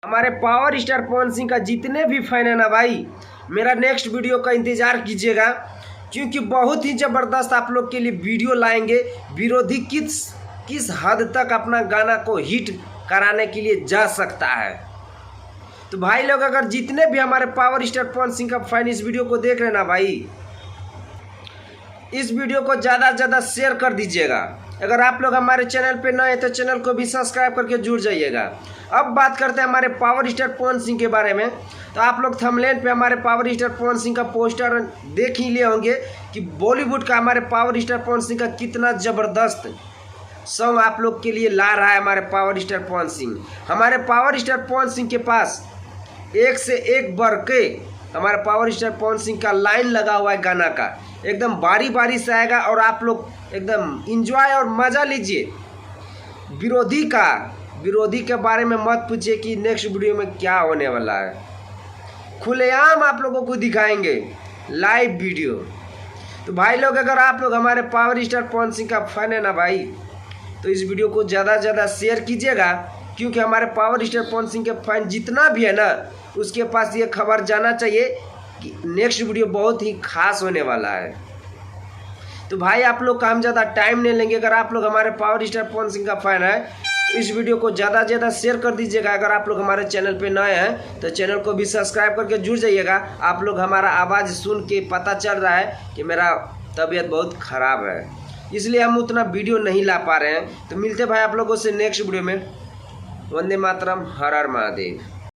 हमारे power star Pawan Singh का जितने भी फैन है ना भाई, मेरा नेक्स्ट वीडियो का इंतज़ार कीजिएगा, क्योंकि बहुत ही ज़बरदस्त आप लोग के लिए वीडियो लाएंगे। विरोधी किस हद तक अपना गाना को हिट कराने के लिए जा सकता है। तो भाई लोग, अगर जितने भी हमारे पावर स्टार पवन सिंह का फैन इस वीडियो को देख रहे हैं ना भाई, इस वीडियो को ज़्यादा से ज़्यादा शेयर कर दीजिएगा। अगर आप लोग हमारे चैनल पे नए हैं तो चैनल को भी सब्सक्राइब करके जुड़ जाइएगा। अब बात करते हैं हमारे पावर स्टार पवन सिंह के बारे में। तो आप लोग थंबनेल पे हमारे पावर स्टार पवन सिंह का पोस्टर देख ही लिए होंगे कि बॉलीवुड का हमारे पावर स्टार पवन सिंह का कितना ज़बरदस्त सॉन्ग आप लोग के लिए ला रहा है हमारे पावर स्टार पवन सिंह। हमारे पावर स्टार पवन सिंह के पास एक से एक बढ़ के हमारे पावर स्टार पवन सिंह का लाइन लगा हुआ है गाना का, एकदम बारी बारी से आएगा और आप लोग एकदम इंजॉय और मज़ा लीजिए। विरोधी के बारे में मत पूछिए कि नेक्स्ट वीडियो में क्या होने वाला है, खुलेआम आप लोगों को दिखाएंगे लाइव वीडियो। तो भाई लोग, अगर आप लोग हमारे पावर स्टार पवन सिंह का फैन है ना भाई, तो इस वीडियो को ज़्यादा से ज़्यादा शेयर कीजिएगा, क्योंकि हमारे पावर स्टार पवन सिंह के फैन जितना भी है ना, उसके पास ये खबर जाना चाहिए कि नेक्स्ट वीडियो बहुत ही खास होने वाला है। तो भाई आप लोग का हम ज़्यादा टाइम नहीं लेंगे। अगर आप लोग हमारे पावर स्टार पवन सिंह का फैन है तो इस वीडियो को ज़्यादा से ज़्यादा शेयर कर दीजिएगा। अगर आप लोग हमारे चैनल पे नए हैं तो चैनल को भी सब्सक्राइब करके जुड़ जाइएगा। आप लोग हमारा आवाज़ सुन के पता चल रहा है कि मेरा तबीयत बहुत ख़राब है, इसलिए हम उतना वीडियो नहीं ला पा रहे हैं। तो मिलते भाई आप लोगों से नेक्स्ट वीडियो में। वंदे मातरम, हर हर महादेव।